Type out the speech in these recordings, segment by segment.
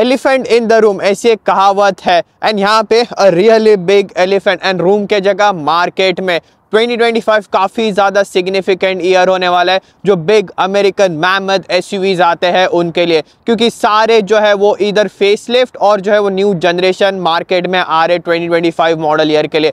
Elephant in the room ऐसी एक कहावत है, एंड यहाँ पे a really big elephant, and room के जगह मार्केट में 2025 काफ़ी ज़्यादा सिग्निफिकेंट ईयर होने वाला है जो बिग अमेरिकन मैमथ एसयूवीज आते हैं उनके लिए, क्योंकि सारे जो है वो इधर फेसलिफ्ट और जो है वो न्यू जनरेशन मार्केट में आ रहे 2025 मॉडल ईयर के लिए।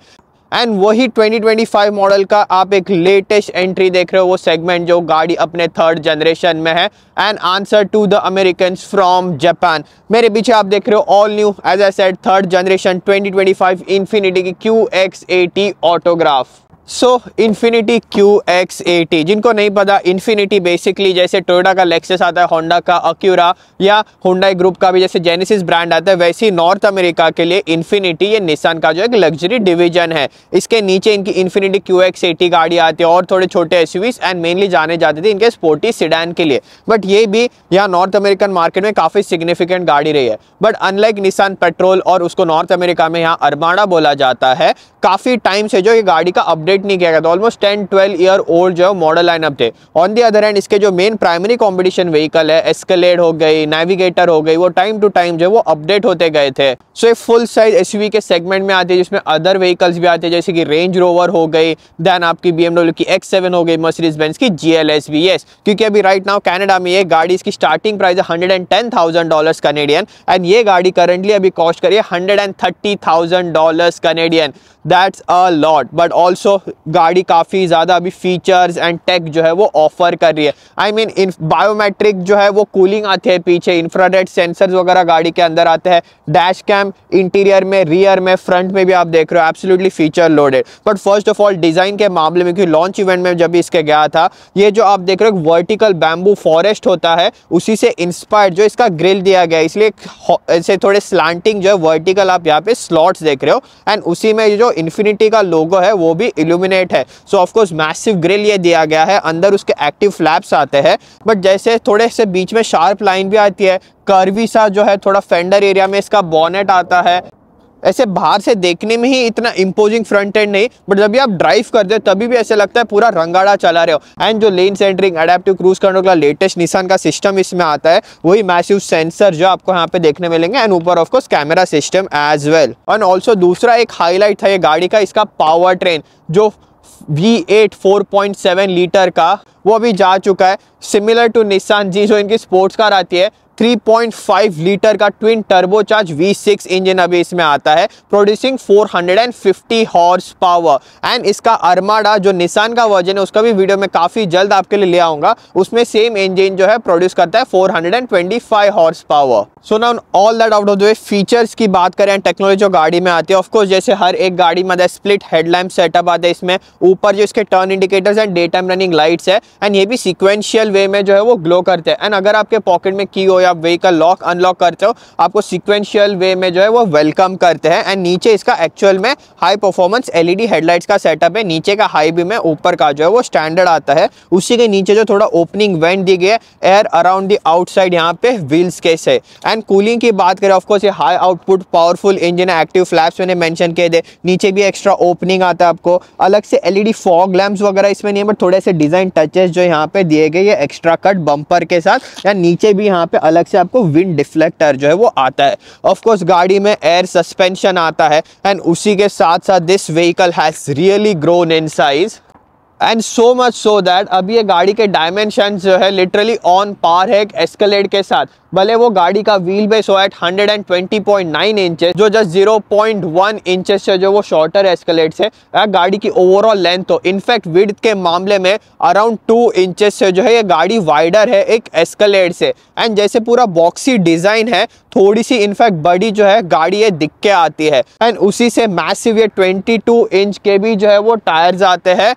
एंड वही 2025 मॉडल का आप एक लेटेस्ट एंट्री देख रहे हो, वो सेगमेंट जो गाड़ी अपने थर्ड जनरेशन में है, and answer to the Americans from Japan. मेरे पीछे आप देख रहे हो all new age I said third generation 2025 Infiniti की QX80 ऑटोग्राफ। इन्फिनिटी QX80, जिनको नहीं पता, इन्फिनिटी बेसिकली जैसे टोयोटा का लेक्सस आता है, होंडा का अक्यूरा या हुंडई ग्रुप का भी जैसे जेनेसिस ब्रांड आता है, वैसे ही नॉर्थ अमेरिका के लिए इन्फिनिटी ये निसान का जो एक लग्जरी डिवीजन है। इसके नीचे इनकी इन्फिनिटी QX80 गाड़ी आती है और थोड़े छोटे एसयूवीज, एंड मेनली जाने जाते थे इनके स्पोर्टी सिडान के लिए, बट ये भी यहाँ नॉर्थ अमेरिकन मार्केट में काफ़ी सिग्निफिकेंट गाड़ी रही है। बट अनलाइक निसान पेट्रोल और उसको नॉर्थ अमेरिका में यहाँ अरमाडा बोला जाता है, काफ़ी टाइम से जो ये गाड़ी का अपडेट नहीं किया गया था, ऑलमोस्ट 10-12 ईयर ओल्ड जो मॉडल लाइनअप थे। ऑन दी अदर हैंड इसके जो मेन प्राइमरी कॉम्पिटिशन व्हीकल है, एस्केलेड हो गई, नेविगेटर हो गई, वो टाइम टू टाइम जो वो अपडेट होते गए थे। सो ये फुल साइज एसयूवी के सेगमेंट में आती है, जिसमें अदर व्हीकल्स भी आते हैं जैसे कि रेंज रोवर हो गई, देन आपकी BMW की X7 हो गई, मर्सिडीज बेंज की GLS भी। यस, क्योंकि अभी राइट नाउ कनाडा में ये गाड़ी इसकी स्टार्टिंग प्राइस है $110,000 कैनेडियन, एंड ये गाड़ी करंटली अभी कॉस्ट करिए $130,000 Canadian. That's a lot, but also गाड़ी काफ़ी ज़्यादा अभी फीचर्स एंड टेक जो है वो ऑफर कर रही है। आई मीन बायोमेट्रिक जो है वो कूलिंग आती है पीछे, इंफ्रारेड सेंसर्स वगैरह गाड़ी के अंदर आते हैं, डैश कैम इंटीरियर में, रियर में, फ्रंट में भी आप देख रहे हो, absolutely feature loaded. But first of all design के मामले में, क्योंकि लॉन्च इवेंट में जब भी इसके गया था, ये जो आप देख रहे हो वर्टिकल बैम्बू फॉरेस्ट होता है, उसी से इंस्पायर्ड जो इसका ग्रिल दिया गया है, इसलिए ऐसे थोड़े स्लांटिंग जो है वर्टिकल आप यहाँ पे स्लॉट्स देख रहे हो, एंड उसी में जो इन्फिनिटी का लोगो है वो भी इल्यूमिनेट है। सो ऑफ कोर्स मैसिव ग्रिल ये दिया गया है, अंदर उसके एक्टिव फ्लैप्स आते हैं, बट जैसे थोड़े से बीच में शार्प लाइन भी आती है, कर्वी सा जो है थोड़ा फेंडर एरिया में इसका बॉनेट आता है। ऐसे बाहर से देखने में ही इतना इम्पोजिंग फ्रंट एंड नहीं, बट जब भी आप ड्राइव करते हो तभी भी ऐसे लगता है पूरा रंगाड़ा चला रहे हो। एंड जो लेन सेंटरिंग एडेप्टिव क्रूज कंट्रोल का लेटेस्ट निसान का सिस्टम इसमें आता है, वही मैसिव सेंसर जो आपको यहाँ पे देखने मिलेंगे, एंड ऊपर of course camera system as well. And also दूसरा एक हाईलाइट था ये गाड़ी का, इसका पावर ट्रेन जो V8 4.7 लीटर का वो अभी जा चुका है, सिमिलर टू निसान जी जो इनकी स्पोर्ट्स कार आती है। 3.5 लीटर का ट्विन टर्बोचार्ज V6 इंजन अभी इसमें आता है, प्रोड्यूसिंग 450 हॉर्स पावर। एंड इसका अरमाडा जो निसान का वर्जन है, उसका भी वीडियो में काफ़ी जल्द आपके लिए ले आऊँगा, उसमें सेम इंजन जो है प्रोड्यूस करता है 425 horse power. So now all that out of the way, features की बात करें, टेक्नोलॉजी जो गाड़ी में आती है, ऑफकोर्स जैसे हर एक गाड़ी में स्प्लिट हेडलैम्प सेटअप आता है इसमें, ऊपर जो इसके turn indicators and day time running lights है, एंड ये भी सिक्वेंशियल वे में जो है वो ग्लो करते हैं। एंड अगर आपके पॉकेट में की हो या व्हीकल लॉक अनलॉक करते हो, आपको सिक्वेंशियल वे में जो है वो वेलकम करते हैं। एंड नीचे इसका एक्चुअल में हाई परफॉर्मेंस LED हेडलाइट्स का सेटअप है, नीचे का हाई बीम है, ऊपर का जो है वो स्टैंडर्ड आता है। उसी के नीचे जो थोड़ा ओपनिंग वेंट दी गई है, एयर अराउंड द आउटसाइड यहाँ पे व्हील्स के से। एंड कूलिंग की बात करें, ऑफकोर्स ये हाई आउटपुट पावरफुल इंजन है, एक्टिव फ्लैप्स मैंने मेंशन किए थे, नीचे भी एक्स्ट्रा ओपनिंग आता है आपको। अलग से LED फॉग लैंप्स वगैरह इसमें नहीं है, बट थोड़े से डिजाइन टचेस जो यहाँ पे दिए गए, ये एक्स्ट्रा कट बम्पर के साथ। या नीचे भी यहाँ पे अलग से आपको विंड डिफ्लेक्टर जो है वो आता है। ऑफ कोर्स गाड़ी में एयर सस्पेंशन आता है, एंड उसी के साथ साथ this vehicle has really grown in size, and so much so that अभी ये गाड़ी के डायमेंशन जो है लिटरली ऑन पार है एक एस्केलेड के साथ। भले वो गाड़ी का व्हील बेस हो एट 120.9 इंचेस, जो जस्ट 0.1 इंचेस से जो वो शॉर्टर एस्केलेड से, गाड़ी की ओवरऑल लेंथ हो इनफैक्ट विड्थ के मामले में अराउंड 2 इंचेस से जो है ये गाड़ी वाइडर है एक एस्केलेड से। एंड जैसे पूरा बॉक्सी डिजाइन है, थोड़ी सी इनफैक्ट बड़ी जो है गाड़ी ये दिख के आती है। एंड उसी से मैसिव ये 22 इंच के भी जो है वो टायर्स आते हैं।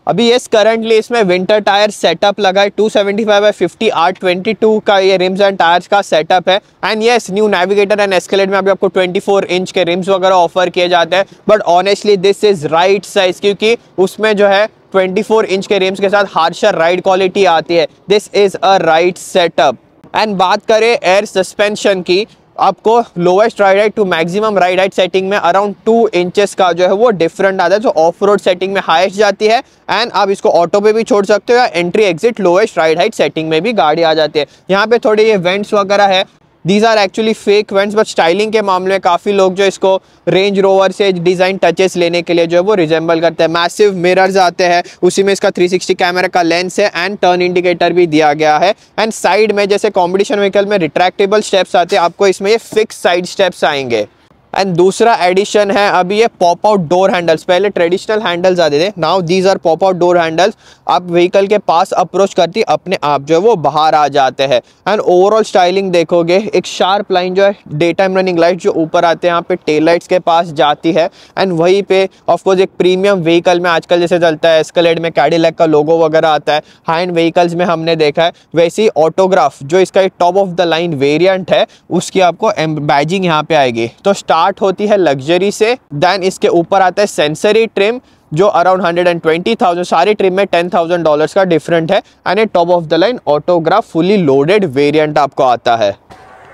अभी ये करंटली इसमें विंटर टायर सेटअप लगा है, 275/50 R22 का ये रिम्स एंड टायर्स का सेटअप है। And yes, new navigator and Escalade में अभी आपको 24 इंच के रिम्स वगैरह ऑफर किए जाते हैं, but honestly this is right size, क्योंकि उसमें जो है 24 इंच के रिम्स के साथ हार्शर राइड क्वालिटी आती है। This is a right setup. And बात करें एयर सस्पेंशन की, आपको lowest ride height to maximum ride height setting में अराउंड 2 इंचेस का जो है वो डिफरेंट आता है, जो ऑफ रोड सेटिंग में हाईएस्ट जाती है। एंड आप इसको ऑटो पे भी छोड़ सकते हो, या entry exit lowest ride height setting में भी गाड़ी आ जाती है। यहाँ पे थोड़े ये वेंट्स वगैरह है, these are actually fake vents, but styling के मामले में काफ़ी लोग जो इसको रेंज रोवर से डिज़ाइन टचेस लेने के लिए जो है वो रिजेंबल करते हैं। मैसिव मिरर्स आते हैं, उसी में इसका 360 कैमरा का लेंस है एंड टर्न इंडिकेटर भी दिया गया है। एंड साइड में जैसे कॉम्पिटिशन व्हीकल में रिट्रैक्टेबल स्टेप्स आते हैं, आपको इसमें ये फिक्स साइड स्टेप्स आएंगे। एंड दूसरा एडिशन है अभी ये पॉप आउट डोर हैंडल्स। पहले ट्रेडिशनल हैंडल्स आते थे, now these are pop out door handles. आप व्हीकल के पास अप्रोच करती अपने आप जो है वो बाहर आ जाते हैं। एंड ओवरऑल स्टाइलिंग देखोगे, एक शार्प लाइन जो है डे टाइम रनिंग लाइट जो ऊपर आते हैं यहाँ पे टेल लाइट्स के पास जाती है। एंड वहीं पे ऑफकोर्स एक प्रीमियम व्हीकल में आजकल जैसे चलता है एस्केलेड में कैडिलैक का लोगो वगैरह आता है, हाई एंड व्हीकल्स में हमने देखा है, वैसे ही ऑटोग्राफ जो इसका एक top of the line variant है उसकी आपको बैजिंग यहाँ पे आएगी। तो स्टार्ट होती है लग्जरी से, देन इसके ऊपर आता है सेंसरी ट्रिम जो अराउंड 120,000, सारे ट्रिम में $10,000 का डिफरेंट है। And A top of the line autograph fully loaded variant आपको आता है।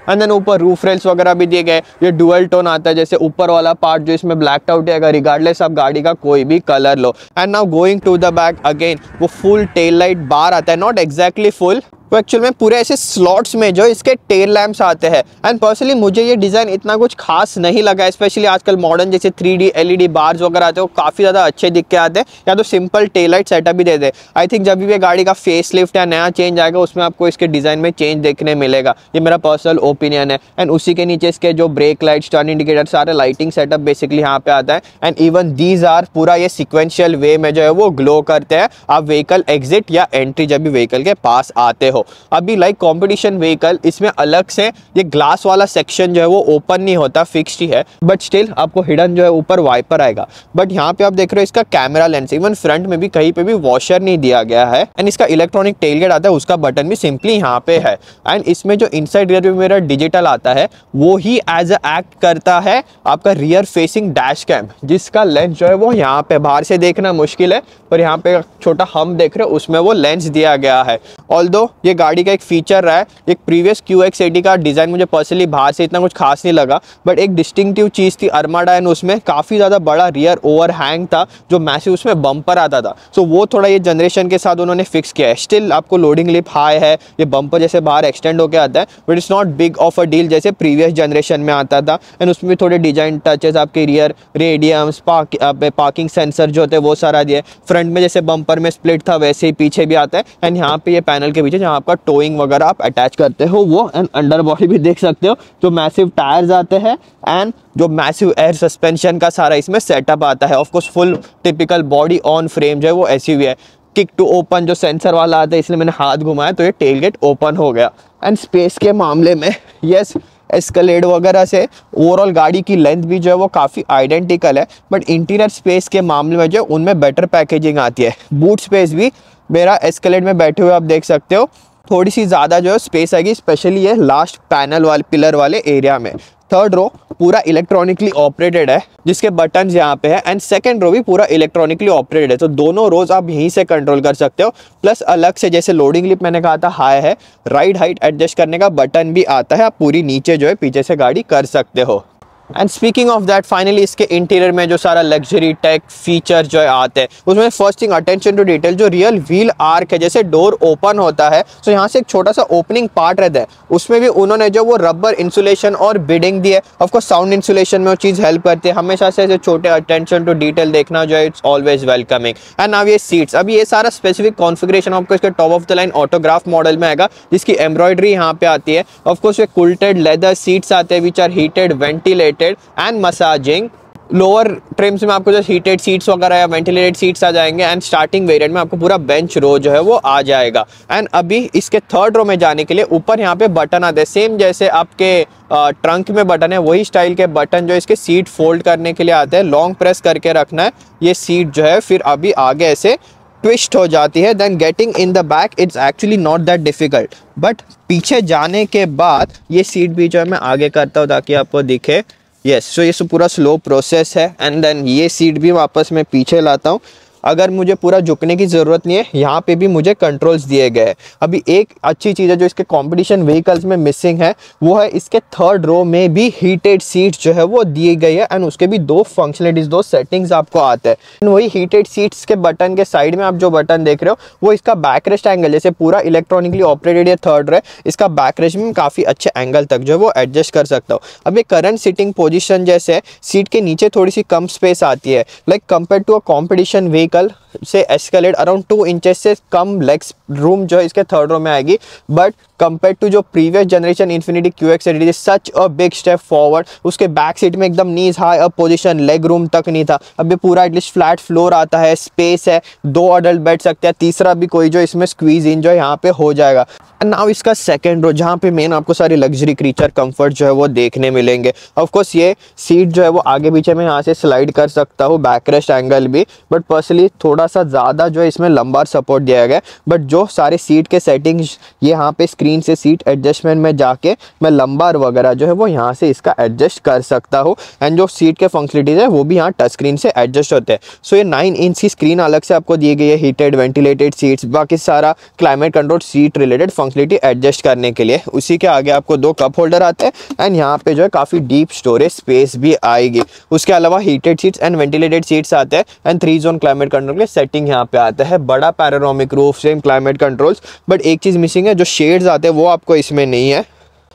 एंड देन ऊपर रूफ रेल्स वगैरह भी दिए गए, ये डुअल टोन आता है, जैसे ऊपर वाला पार्ट जो इसमें ब्लैक आउट है रिगार्डलेस आप गाड़ी का कोई भी कलर लो। And now going to the back again वो फुल टेल लाइट बार आता है, नॉट एग्जैक्टली फुल, तो एक्चुअल में पूरे ऐसे स्लॉट्स में जो इसके टेल लैंप्स आते हैं। एंड पर्सनली मुझे ये डिज़ाइन इतना कुछ खास नहीं लगा, स्पेशली आजकल मॉडर्न जैसे 3D LED बार्स वगैरह आते हैं वो काफ़ी ज़्यादा अच्छे दिख के आते हैं, या तो सिंपल टेल लाइट सेटअप भी दे दे। आई थिंक जब भी ये गाड़ी का फेस लिफ्ट या नया चेंज आएगा उसमें आपको इसके डिज़ाइन में चेंज देखने मिलेगा, ये मेरा पर्सनल ओपिनियन है। एंड उसी के नीचे इसके जो ब्रेक लाइट्स, टर्न इंडिकेटर, सारे लाइटिंग सेटअप बेसिकली यहाँ पे आता है। एंड इवन दीज आर पूरा ये सिक्वेंशियल वे में जो है वो ग्लो करते हैं आप व्हीकल एग्जिट या एंट्री जब भी व्हीकल के पास आते हो। अभी लाइक कंपटीशन व्हीकल इसमें अलग से ये ग्लास वाला सेक्शन जो है वो ओपन नहीं होता, फिक्स्ड ही है, बट स्टिल आपको हिडन जो है ऊपर वाइपर आएगा। बट यहाँ पे आप देख रहे हो इसका कैमरा लेंस, इवन फ्रंट में भी कहीं पे भी वॉशर नहीं दिया गया है। एंड इसका इलेक्ट्रॉनिक टेलगेट आता है, उसका बटन भी सिंपली यहाँ पे है। एंड इसमें जो inside rear view mirror digital आता है वो ही एज अ एक्ट करता है आपका रियर फेसिंग डैश कैम, जिसका लेंस जो है वो यहाँ पे बाहर से देखना मुश्किल है, पर यहाँ पे छोटा हम देख रहे हो उसमें वो लेंस दिया गया है। ऑल्दो ये गाड़ी का एक फीचर रहा है, एक प्रीवियस QX80 का डिज़ाइन मुझे पर्सनली बाहर से इतना कुछ खास नहीं लगा, बट एक डिस्टिंक्टिव चीज़ थी अर्माडा एंड उसमें काफ़ी ज़्यादा बड़ा रियर ओवरहैंग था जो मैसिव उसमें बम्पर आता था। सो वो थोड़ा ये जनरेशन के साथ उन्होंने फिक्स किया है। स्टिल आपको लोडिंग लिप हाई है, ये बम्पर जैसे बाहर एक्सटेंड होकर आता है, but it's not big of a deal जैसे प्रीवियस जनरेशन में आता था। एंड उसमें भी थोड़े डिजाइन टचेस आपके रियर रेडियम्स, पार्किंग सेंसर जो होते हैं वो सारा दिए। फ्रंट में जैसे बम्पर में स्प्लिट था वैसे ही पीछे भी आता है। एंड यहाँ पे ये पैनल के पीछे जहाँ आपका टोइंग वगैरह आप अटैच करते हो वो, एंड अंडर बॉडी भी देख सकते हो जो मैसिव टायर्स आते हैं एंड जो मैसिव एयर सस्पेंशन का सारा इसमें सेटअप आता है। Of course full typical body on frame जो है वो एसयूवी है। किक टू ओपन जो सेंसर वाला आता है, इसलिए मैंने हाथ घुमाया तो ये टेलगेट ओपन हो गया। एंड स्पेस के मामले में यस एस्केलेड वगैरह से ओवरऑल गाड़ी की लेंथ भी जो है वो काफ़ी आइडेंटिकल है, बट इंटीरियर स्पेस के मामले में जो उनमें बेटर पैकेजिंग आती है। बूट स्पेस भी मेरा एस्केलेड में बैठे हुए आप देख सकते हो थोड़ी सी ज़्यादा जो है स्पेस आएगी, स्पेशली ये लास्ट पैनल वाले पिलर वाले एरिया में। थर्ड रो पूरा इलेक्ट्रॉनिकली ऑपरेटेड है जिसके बटन्स यहाँ पे है, एंड सेकंड रो भी पूरा इलेक्ट्रॉनिकली ऑपरेटेड है, तो दोनों रोज आप यहीं से कंट्रोल कर सकते हो। प्लस अलग से जैसे लोडिंग लिप मैंने कहा था हाई है, राइड हाइट एडजस्ट करने का बटन भी आता है, आप पूरी नीचे जो है पीछे से गाड़ी कर सकते हो। And speaking of that, finally इसके इंटीरियर में जो सारा लग्जरी टेक फीचर जो है आते हैं उसमें first thing attention to detail, जो रियल व्हील आर्क है, जैसे डोर ओपन होता है तो यहाँ से एक छोटा सा ओपनिंग पार्ट रहता है, उसमें भी उन्होंने जो वो रबर इंसुलेशन और बिडिंग दी है। ऑफकोर्स साउंड इंसुलेशन में वो चीज़ हेल्प करती है। हमेशा से छोटे अटेंशन टू डिटेल देखना जो है it's always welcoming. And now ये सीट्स, अभी ये सारा स्पेसिफिक कॉन्फिगरेशन आपको इसके top of the line autograph model में आएगा जिसकी एम्ब्रॉयडरी यहाँ पे आती है। ऑफकोर्स ये कुल्टेड लेदर सीट्स आते हैं which are heated, ventilated and massaging. Lower trims में आपको जो हीटेड सीट्स वगैरह या वेंटिलेटेड सीट्स आ जाएंगे, एंड स्टार्टिंग वेरिएंट में आपको पूरा बेंच रो जो है वो आ जाएगा। एंड अभी इसके थर्ड रो में जाने के लिए ऊपर यहाँ पे बटन आते हैं, सेम जैसे आपके ट्रंक में बटन है वही स्टाइल के बटन जो इसके सीट फोल्ड करने के लिए आते हैं। लॉन्ग प्रेस करके रखना है, ये सीट जो है फिर अभी आगे ऐसे ट्विस्ट हो जाती है। Then getting in the back it's actually not that difficult, but पीछे जाने के बाद ये सीट भी जो है मैं आगे करता हूँ ताकि आपको दिखे। यस, सो ये पूरा स्लो प्रोसेस है। एंड देन ये सीट भी वापस मैं पीछे लाता हूँ। अगर मुझे पूरा झुकने की ज़रूरत नहीं है, यहाँ पे भी मुझे कंट्रोल्स दिए गए हैं। अभी एक अच्छी चीज़ है जो इसके कंपटीशन व्हीकल्स में मिसिंग है, वो है इसके थर्ड रो में भी हीटेड सीट जो है वो दी गई है एंड उसके भी दो फंक्शनलिटीज, दो सेटिंग्स आपको आते हैं। वही हीटेड सीट्स के बटन के साइड में आप जो बटन देख रहे हो वो इसका बैकरेस्ट एंगल, जैसे पूरा इलेक्ट्रॉनिकली ऑपरेटेड या थर्ड रो, इसका बैकरेस्ट में काफ़ी अच्छे एंगल तक जो है वो एडजस्ट कर सकता हो। अब ये करंट सिटिंग पोजीशन जैसे सीट के नीचे थोड़ी सी कम स्पेस आती है, like compare to a competition vehicle से एस्केलेट अराउंड 2 इंचेस से कम लेग्स रूम जो है इसके थर्ड रो में आएगी। बट कंपेयर टू जो previous generation Infiniti QX it is such a big step forward. उसके बैक सीट में एकदम knees high up position, leg room तक नहीं था। अब ये पूरा एटलीस्ट फ्लैट फ्लोर आता है, स्पेस है, 2 अडल्ट बैठ सकते हैं, तीसरा भी कोई जो इसमें स्क्वीज इन जो है यहाँ पे हो जाएगा। एंड नाउ इसका सेकंड रो, जहाँ पे मेन आपको सारी लग्जरी क्रीचर कंफर्ट जो है वो देखने मिलेंगे। ऑफ कोर्स ये सीट जो है वो आगे पीछे में यहाँ से स्लाइड कर सकता हूँ, बैकरेस्ट एंगल भी, बट पर्सनली थोड़ा सा ज़्यादा जो है इसमें लंबा सपोर्ट दिया गया है। बट जो सारे सीट के सेटिंग्स ये यहाँ पे स्क्रीन से सीट एडजस्टमेंट में जाके मैं लंबार वगैरह जो है वो यहाँ से इसका एडजस्ट कर सकता हूँ। एंड जो सीट के फंक्शनलिटीज है वो भी यहाँ टच स्क्रीन से एडजस्ट होते हैं। सो ये 9 इंच की स्क्रीन अलग से आपको दी गई है, हीटेड वेंटिलेटेड सीट्स, बाकी सारा climate control seat related functionality adjust करने के लिए। उसी के आगे आपको 2 कप होल्डर आते हैं एंड यहाँ पे जो है काफ़ी डीप स्टोरेज स्पेस भी आएगी। उसके अलावा heated seats and ventilated seats आते हैं एंड 3 जोन क्लाइमेट कंट्रोल के सेटिंग यहाँ पे आता है। बड़ा panoramic roof, same climate controls, but एक चीज़ मिसिंग है, जो शेड्स आते हैं वो आपको इसमें नहीं है।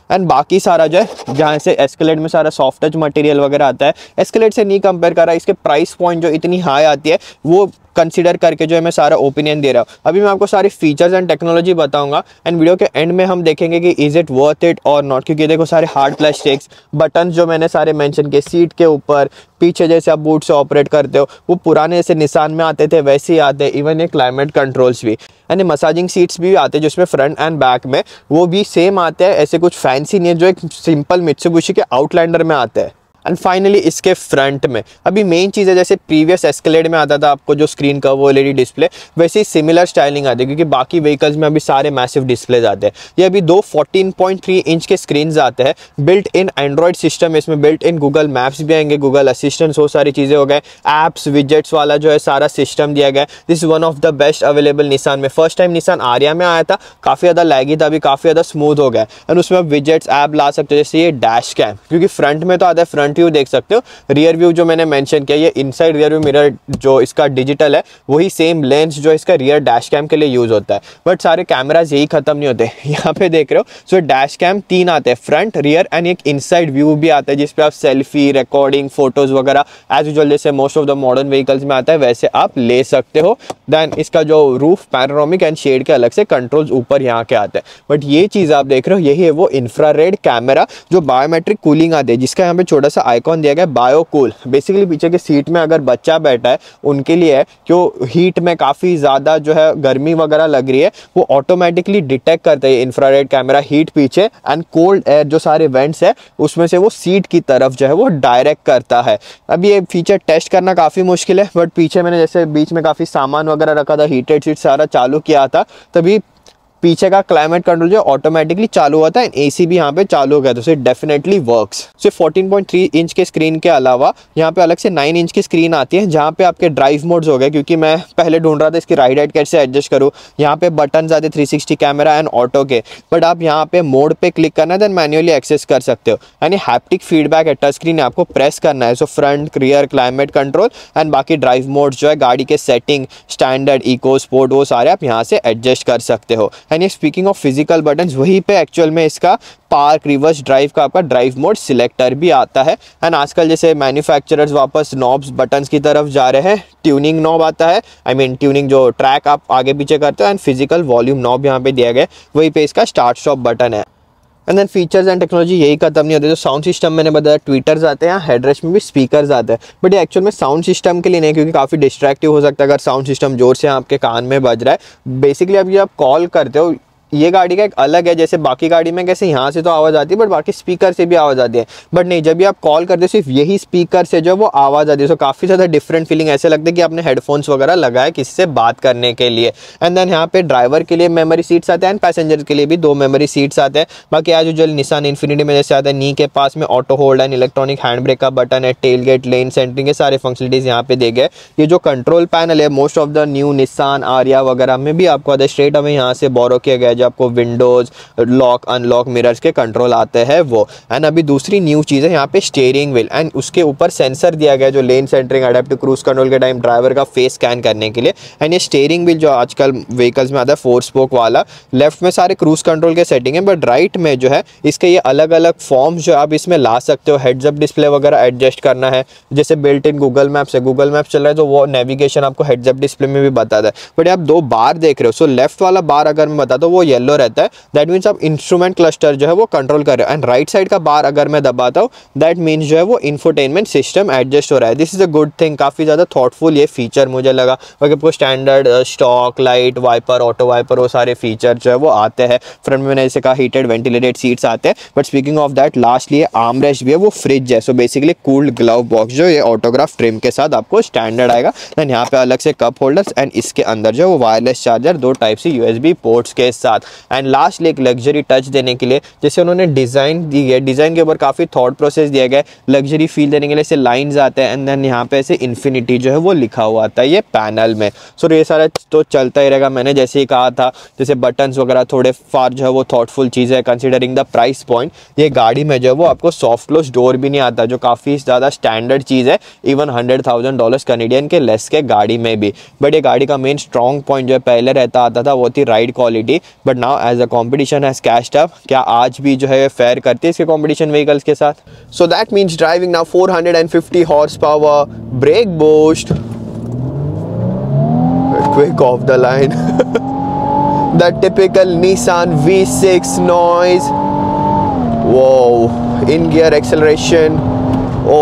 एंड बाकी सारा जो है जहाँ से एस्केलेट में सारा सॉफ्ट टच मटेरियल वगैरह आता है, एस्केलेट से नहीं कंपेयर कर रहा, इसके प्राइस पॉइंट जो इतनी हाई आती है वो कंसीडर करके जो है मैं सारा ओपिनियन दे रहा हूँ। अभी मैं आपको सारी फीचर्स एंड टेक्नोलॉजी बताऊंगा एंड वीडियो के एंड में हम देखेंगे कि इज इट वर्थ इट और नॉट, क्योंकि देखो सारे हार्ड प्लास्टिक्स बटन जो मैंने सारे मेंशन किए, सीट के ऊपर पीछे जैसे आप बूट से ऑपरेट करते हो वो पुराने जैसे निसान में आते थे वैसे ही आते हैं। इवन ये क्लाइमेट कंट्रोल्स भी एंड मसाजिंग सीट्स भी आते हैं जिसमें फ्रंट एंड बैक में वो भी सेम आते हैं, ऐसे कुछ फैंसी नहीं है जो एक सिंपल मित्सुबिशी के आउटलैंडर में आते हैं। एंड फाइनली इसके फ्रंट में अभी मेन चीज़ है, जैसे प्रीवियस एस्केलेड में आता था आपको जो स्क्रीन का वो LED डिस्प्ले, वैसे ही सिमिलर स्टाइलिंग आती है, क्योंकि बाकी व्हीकल्स में अभी सारे मैसिव डिस्प्लेज आते हैं। ये अभी 2 14.3 इंच के स्क्रीन आते हैं, बिल्ट इन एंड्रॉइड सिस्टम, इसमें बिल्ट इन गूगल मैप्स भी आएंगे, गूगल असिस्टेंट, वो सारी चीज़ें हो गए, एप्स विजेट्स वाला जो है सारा सिस्टम दिया गया है। This is one of the best available Nissan में। फर्स्ट टाइम निसान आरिया में आया था, काफ़ी ज़्यादा लैगी था, अभी काफ़ी ज़्यादा स्मूथ हो गया एंड उसमें आप विजेट्स ऐप ला सकते हो, जैसे ये डैश कैम, क्योंकि फ्रंट में तो आता है फ्रंट व्यू देख सकते हो, रियर व्यू जो मैंने मेंशन किया ये इनसाइड रियर व्यू मिरर जो इसका डिजिटल है वही सेम लेंस जो इसका रियर डैश कैम के लिए यूज होता है। बट सारे कैमराज यही खत्म नहीं होते, यहाँ पे देख रहे हो। सो डैश कैम 3 आते हैं, फ्रंट, रियर एंड एक इनसाइड व्यू भी आता है जिसपे आप सेल्फी, रिकॉर्डिंग, फोटोज वगैरह एज यूजुअल जैसे most of the modern vehicles में आता है वैसे आप ले सकते हो। देन इसका जो रूफ पैनोरामिक एंड शेड के अलग से कंट्रोल्स ऊपर यहाँ के आते हैं। बट ये चीज आप देख रहे हो यही है वो इंफ्रारेड कैमरा जो बायोमेट्रिक कूलिंग आते हैं, जिसका यहाँ पे छोटा सा आइकॉन दिया गया बायोकूल। बेसिकली पीछे के सीट में अगर बच्चा बैठा है उनके लिए है, क्यों हीट में काफ़ी ज़्यादा जो है गर्मी वगैरह लग रही है, वो ऑटोमेटिकली डिटेक्ट करता है इंफ्रारेड कैमरा हीट पीछे एंड कोल्ड एयर जो सारे वेंट्स है उसमें से वो सीट की तरफ जो है वो डायरेक्ट करता है। अब ये फीचर टेस्ट करना काफ़ी मुश्किल है, बट पीछे मैंने जैसे बीच में काफ़ी सामान वगैरह रखा था, हीटेड सीट सारा चालू किया था, तभी पीछे का क्लाइमेट कंट्रोल जो ऑटोमेटिकली चालू होता है, AC भी यहाँ पे चालू हो गया, तो it definitely works. So 14.3 inch के स्क्रीन के अलावा यहाँ पे अलग से 9 इंच की स्क्रीन आती है जहाँ पे आपके ड्राइव मोड्स हो गए, क्योंकि मैं पहले ढूंढ रहा था इसकी राइड हाइट कैसे एडजस्ट करूँ। यहाँ पे बटन आते 360 कैमरा एंड ऑटो के, बट आप यहाँ पे मोड पे क्लिक करना है देन मैन्युअली एक्सेस कर सकते हो। यानी हैप्टिक फीडबैक है, टच स्क्रीन आपको प्रेस करना है। So front, rear, climate control and बाकी ड्राइव मोड्स जो है गाड़ी के सेटिंग, स्टैंडर्ड, इको, स्पोर्ट, वो सारे आप यहाँ से एडजस्ट कर सकते हो। And speaking of physical buttons, वहीं पे एक्चुअल में इसका पार्क, रिवर्स ड्राइव का आपका ड्राइव मोड सिलेक्टर भी आता है। एंड आजकल जैसे मैन्युफैक्चरर्स वापस नॉब्स बटन्स की तरफ जा रहे हैं, ट्यूनिंग नॉब आता है, ट्यूनिंग जो ट्रैक आप आगे पीछे करते हो, एंड फिजिकल वॉल्यूम नॉब यहाँ पे दिया गया है, वहीं पे इसका स्टार्ट स्टॉप बटन है। And then features and technology यही खत्म नहीं होते। जो साउंड सिस्टम मैंने बताया, ट्विटर्स आते हैं, हेडरेस्ट में भी स्पीकर्स आते हैं, बट ये एक्चुअल में साउंड सिस्टम के लिए नहीं, क्योंकि काफ़ी डिस्ट्रैक्टिव हो सकता है अगर साउंड सिस्टम जोर से आपके कान में बज रहा है। बेसिकली अभी आप कॉल करते हो ये गाड़ी का एक अलग है, जैसे बाकी गाड़ी में कैसे यहाँ से तो आवाज़ आती है बट बाकी स्पीकर से भी आवाज़ आती है, बट नहीं, जब भी आप कॉल करते हो सिर्फ यही स्पीकर से जो वो आवाज़ आती है। सो काफ़ी ज़्यादा डिफरेंट फीलिंग, ऐसे लगता है कि आपने हेडफोन्स वगैरह लगाया किसी से बात करने के लिए। एंड देन यहाँ पे ड्राइवर के लिए मेमोरी सीट्स आते हैं एंड पैसेंजर के लिए भी 2 मेमोरी सीट्स आते हैं। बाकी एज यूजुअल निसान इन्फिनिटी में जैसे आता है, नी के पास में auto hold and electronic hand brake का बटन है, टेल गेट, लेन सेंटरिंग, के सारे फंक्शनलिटीज़ यहाँ पे दे गए। ये जो कंट्रोल पैनल है most of the new Nissan आरिया वगैरह में भी आपको आता स्ट्रेट हमें यहाँ से बोरो किया गया है, जो आपको विंडोज लॉक अनलॉक मिरर्स के कंट्रोल आते हैं वो। एंड अभी दूसरी न्यू चीज़ है यहाँ पे स्टीयरिंग व्हील, एंड उसके ऊपर सेंसर दिया गया जो लेन सेंटरिंग, अडेप्टिव क्रूज कंट्रोल के टाइम ड्राइवर का फेस स्कैन करने के लिए। एंड ये स्टीयरिंग व्हील जो आजकल व्हीकल्स में आता है 4 स्पोक वाला, लेफ्ट में सारे क्रूज कंट्रोल के सेटिंग है, बट राइट में जो है इसके ये अलग अलग फॉर्म्स जो आप इसमें ला सकते हो। हेड्स अप डिस्प्ले वगैरह एडजस्ट करना है, जैसे बिल्ट इन गूगल मैप्स है, गूगल मैप्स चल रहा है तो वो नेविगेशन आपको हेड्स अप डिस्प्ले में भी बताता है। बट आप 2 बार देख रहे हो, सो लेफ्ट वाला बार अगर मैं बताता हूँ वो येलो रहता है, दैट मीन्स आप इंस्ट्रूमेंट क्लस्टर जो है वो कंट्रोल कर रहे हो। एंड राइट साइड का बार अगर मैं दबाता हूँ दैट मीन्स जो है वो इंफोटेनमेंट सिस्टम एडजस्ट हो रहा है। This is a good thing, काफ़ी ज़्यादा थॉटफुल ये फीचर मुझे लगा। बाकी आपको standard stock light wiper auto wiper वो सारे फीचर जो है वो आते हैं। फ्रंट में मैंने जैसे कहा हीटेड वेंटिलेटेड सीट्स आते हैं। But speaking of that, lastly armrest भी है, वो फ्रिज है, so basically cooled glove box जो ये ऑटोग्राफ ट्रिम के साथ आपको स्टैंडर्ड आएगा। देन यहाँ पे अलग से कप होल्डर्स एंड इसके अंदर जो वो wireless charger 2 type C USB ports के साथ। एंड लास्टली एक लग्जरी टच देने के लिए जैसे उन्होंने डिज़ाइन दी है, डिज़ाइन के ऊपर काफ़ी थॉट प्रोसेस दिया गया है, लग्जरी फील देने के लिए ऐसे लाइन्स आते हैं एंड देन यहाँ पे ऐसे इन्फिनिटी जो है वो लिखा हुआ आता है ये पैनल में। सो ये सारा तो चलता ही रहेगा, मैंने जैसे ही कहा था जैसे बटन्स वगैरह थोड़े फार जो है वो थॉटफुल चीज़ है कंसिडरिंग द प्राइस पॉइंट। ये गाड़ी में जो है वो आपको सॉफ्ट क्लोज डोर भी नहीं आता, जो काफ़ी ज़्यादा स्टैंडर्ड चीज़ है इवन $100,000 कैनेडियन के लेस के गाड़ी में भी। बट ये गाड़ी का मेन स्ट्रॉन्ग पॉइंट जो है पहले रहता आता था वो थी ride quality, but now as a competition has caught up, क्या आज भी जो है फेयर करती है इसके कॉम्पिटिशन व्हीकल्स के साथ। So that means driving now 450 horsepower, brake boost, quick off the line, the typical Nissan V6 noise, whoa, in gear acceleration,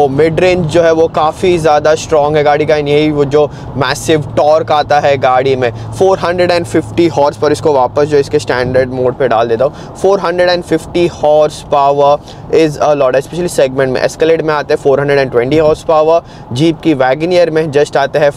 mid range जो है वो काफ़ी ज़्यादा स्ट्रॉन्ग है गाड़ी का। यही वो जो मैसिव टॉर्क आता है गाड़ी में 450 हॉर्स पर, इसको वापस जो इसके स्टैंडर्ड मोड पे डाल देता हूँ, 450 horse power is a lot, specially segment में। एस्केलेड में आते हैं 420 हॉर्स पावर, जीप की वैगनियर में जस्ट आते हैं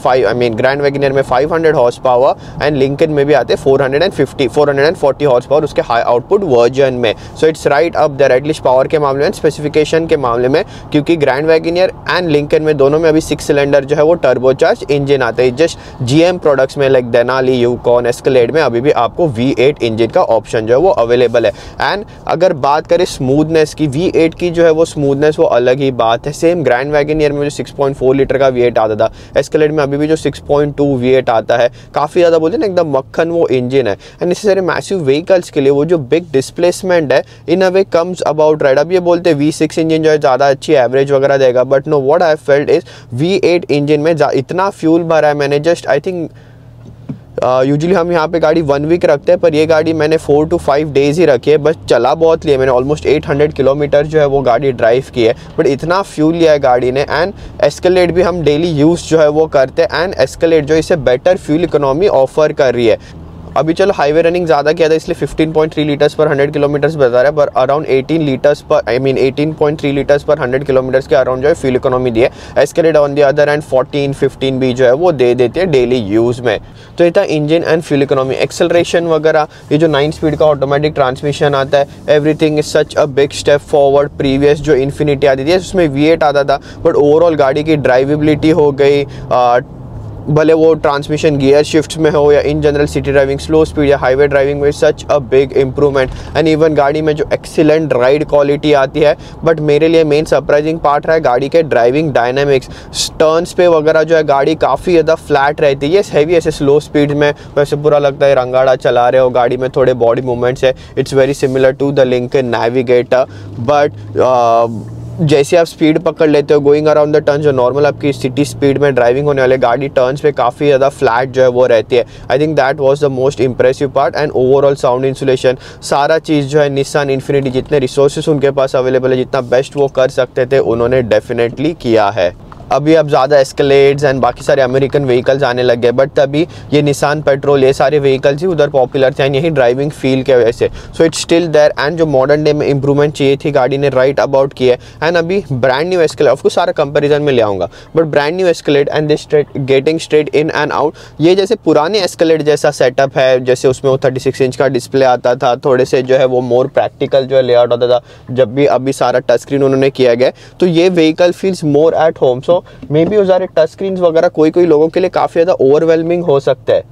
ग्रैंड वैगनियर में 500 हॉर्स पावर एंड लिंकन में भी आते हैं 440 हॉर्स पावर उसके हाई आउटपुट वर्जन में। So it's right up there at least power के मामले में, स्पेसिफिकेशन के मामले में, क्योंकि ग्रैंड वैगनियर एंड लिंकन में दोनों में अभी 6 सिलेंडर जो है वो टर्बोचार्ज इंजन आते हैं। जस्ट GM प्रोडक्ट्स में लाइक देनाली, यूकॉन, एस्केलेड में अभी भी आपको V8 इंजन का ऑप्शन जो है वो अवेलेबल है। एंड अगर बात करें स्मूथनेस की, V8 की जो है वो स्मूथनेस वो अलग ही बात है। सेम ग्रैंड वैगनियर में जो 6.4 लीटर का V8 आता था, एस्केलेड में अभी भी जो 6.2 V8 आता है, काफ़ी ज़्यादा बोलते हैं ना एकदम मक्खन वो इंजन है। एंड इसी तरह मैसिव व्हीकल्स के लिए वो जो बिग डिस्प्लेसमेंट है इन अ वे कम्स अबाउट राइट। अब ये बोलते हैं V6 इंजन जो है ज़्यादा अच्छी एवरेज वगैरह देगा, but no, what I felt is V8 engine में इतना फ्यूल भरा है मैंने, जस्ट आई थिंक यूजुअली हम यहाँ पे गाड़ी 1 वीक रखते हैं, पर ये गाड़ी मैंने 4 to 5 डेज़ ही रखी है, बस चला बहुत लिया मैंने, ऑलमोस्ट 800 किलोमीटर जो है वो गाड़ी ड्राइव की है, बट इतना फ्यूल लिया है गाड़ी ने। एंड एस्केलेड भी हम डेली यूज़ जो है वो करते हैं एंड एस्केलेड जो इसे बेटर फ्यूल इकोनॉमी ऑफर कर रही है। अभी चलो हाईवे रनिंग ज़्यादा किया था इसलिए 15.3 लीटर्स पर 100 किलोमीटर्स बता रहा है, पर अराउंड 18 लीटर्स पर 18.3 लीटर्स पर 100 किलोमीटर्स के अराउंड जो है फ्यूल इकोनॉमी दी है। Escalade on the other and 14-15 भी जो है वो दे देती है डेली यूज़ में। तो ये था engine and fuel economy. Acceleration वगैरह, ये जो 9 स्पीड का ऑटोमेटिक ट्रांसमिशन आता है, everything is such a big step forward. Previous जो इन्फिनिटी आती थी उसमें V8 आता था, बट ओवरऑल गाड़ी की ड्राइवेबिलिटी हो गई, भले वो ट्रांसमिशन गियर शिफ्ट्स में हो या in general city driving, slow speed या हाईवे ड्राइविंग में, such a big improvement. And even गाड़ी में जो एक्सीलेंट राइड क्वालिटी आती है, बट मेरे लिए मेन सरप्राइजिंग पार्ट रहा है गाड़ी के ड्राइविंग डायनामिक्स। टर्न्स पे वगैरह जो है गाड़ी काफ़ी ज़्यादा फ्लैट रहती है। ये हैवी ऐसे स्लो स्पीड में वैसे पूरा लगता है रंगाड़ा चला रहे हो, गाड़ी में थोड़े बॉडी मूवमेंट्स है। It's very similar to the Lincoln Navigator, but जैसे आप स्पीड पकड़ लेते हो गोइंग अराउंड द टर्न, जो नॉर्मल आपकी सिटी स्पीड में ड्राइविंग होने वाले गाड़ी टर्न्स पे काफ़ी ज़्यादा फ्लैट जो है वो रहती है। I think that was the most impressive part. And overall sound insulation, सारा चीज़ जो है निसान इन्फिनिटी जितने रिसोर्सेज उनके पास अवेलेबल है, जितना बेस्ट वो कर सकते थे उन्होंने डेफिनेटली किया है। अभी अब ज़्यादा एस्केलेड्स एंड बाकी सारे अमेरिकन व्हीकल्स आने लग गए, बट तभी ये निसान पेट्रोल ये सारे व्हीकल्स ही उधर पॉपुलर थे एंड यही ड्राइविंग फील के वजह से। So it's still there and जो मॉडर्न डे में इंप्रूवमेंट चाहिए थी गाड़ी ने राइट अबाउट की है। एंड अभी ब्रांड न्यू एस्केलेड, ऑफकोर्स सारा कंपेरिजन में ले आऊँगा, but brand new Escalade and this getting straight in and out, ये जैसे पुराने एस्केलेड जैसा सेटअप है, जैसे उसमें वो 36 इंच का डिस्प्ले आता था, थोड़े से जो है वो मोर प्रैक्टिकल जो है लेआउट होता था, जब भी अभी सारा टच स्क्रीन उन्होंने किया गया, तो ये vehicle feels more at home. So may be वो सारे टच स्क्रीन वगैरह कोई लोगों के लिए काफ़ी ज़्यादा ओवरवेलमिंग हो सकता है।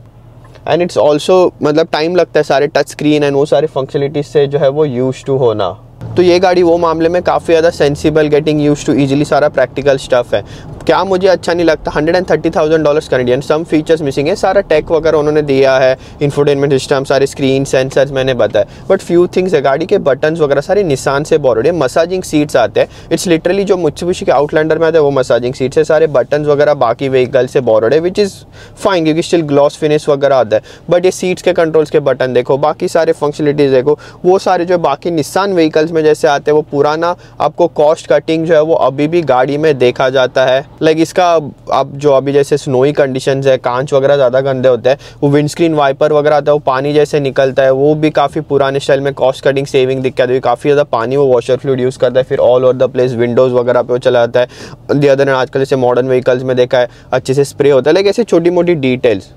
एंड इट्स ऑल्सो मतलब टाइम लगता है सारे टच स्क्रीन एंड वो सारे फंक्शनलिटीज से जो है वो यूज टू होना। तो ये गाड़ी वो मामले में काफ़ी ज़्यादा sensible, getting use to easily सारा प्रैक्टिकल स्टफ है। क्या मुझे अच्छा नहीं लगता, $130,000 कैनेडियन, सम फीचर्स मिसिंग है, सारा टेक वगैरह उन्होंने दिया है, इंफोटेनमेंट सिस्टम, सारे स्क्रीन सेंसर्स मैंने बताया, बट फ्यू थिंग्स है, गाड़ी के बटन्स वगैरह सारे निसान से बोरोड है। मसाजिंग सीट्स आते हैं, इट्स लिटरली जो मित्सुबिशी के आउटलैंडर में आते हैं वो मसाजिंग सीट्स है, सारे बटन्स वगैरह बाकी व्हीकल से बोरोड है, विच इज़ फाइन क्योंकि स्टिल ग्लॉस फिनिश वगैरह आता है, बट ये सीट्स के कंट्रोल्स के बटन देखो, बाकी सारे फंक्शनलिटीज़ देखो, वो सारे जो बाकी निसान व्हीकल्स में जैसे आते हैं वो पुराना आपको कॉस्ट कटिंग जो है वो अभी भी गाड़ी में देखा जाता है। लाइक इसका अब जो अभी जैसे स्नोई कंडीशंस है, कांच वगैरह ज़्यादा गंदे होते हैं, वो विंडस्क्रीन वाइपर वगैरह आता है वो पानी जैसे निकलता है, वो भी काफ़ी पुराने स्टाइल में कॉस्ट कटिंग सेविंग दिख के, काफ़ी ज़्यादा पानी वो वॉशर फ्लूइड यूज़ करता है, फिर all over the place Windows वगैरह पे वो चला जाता है। दी अदर आजकल जैसे मॉडर्न व्हीकल्स में देखा है अच्छे से स्प्रे होता है, लाइक ऐसे छोटी मोटी details.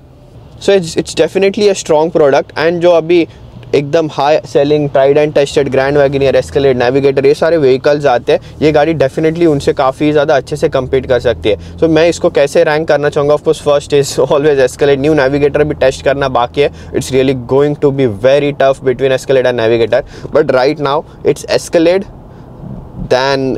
So it's definitely a strong product. And जो अभी एकदम high selling tried and tested Grand Wagoneer, Escalade, Navigator, ये सारे व्हीकल्स आते हैं, ये गाड़ी डेफिनेटली उनसे काफ़ी ज़्यादा अच्छे से कम्पीट कर सकती है। सो मैं इसको कैसे रैंक करना चाहूँगा, of course first is always Escalade. New Navigator भी टेस्ट करना बाकी है, it's really going to be very tough between Escalade and Navigator, but right now it's Escalade, then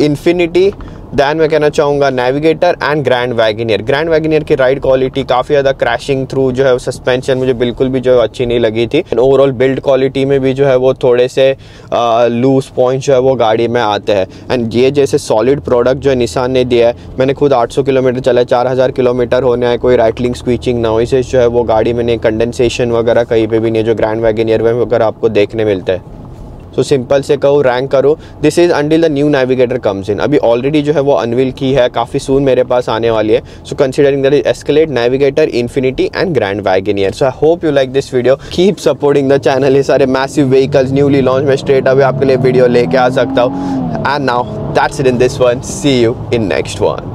Infiniti, then मैं कहना चाहूँगा Navigator and Grand Wagoneer. Grand Wagoneer की ride quality काफ़ी ज़्यादा क्रैशिंग थ्रू जो है, सस्पेंशन मुझे बिल्कुल भी जो अच्छी नहीं लगी थी। ओवरऑल बिल्ड क्वालिटी में भी जो है वो थोड़े से लूज पॉइंट जो है वो गाड़ी में आते हैं। एंड ये जैसे सॉलिड प्रोडक्ट जो निसान ने दिया है, मैंने खुद 800 किलोमीटर चला है, 4000 किलोमीटर होने आए, कोई राइटलिंग स्क्वीचिंग नॉइसेस जो है वो गाड़ी में नहीं, कंडेंसेशन वगैरह कहीं पर भी नहीं, जो ग्रैंड वैगनियर में वगैरह आपको देखने मिलता है। सो सिंपल से कहूँ, रैंक करो, this is until the new navigator comes in. अभी ऑलरेडी जो है वो अनवील की है, काफ़ी सून मेरे पास आने वाली है। So considering that is Escalade, Navigator, Infiniti and Grand Wagoneer. So I hope you like this video, keep supporting the channel. ये सारे मैसिव व्हीकल्स न्यूली लॉन्च में स्ट्रेट अवे आपके लिए वीडियो लेके आ सकता हूँ। And now that's it in this one, see you in next one.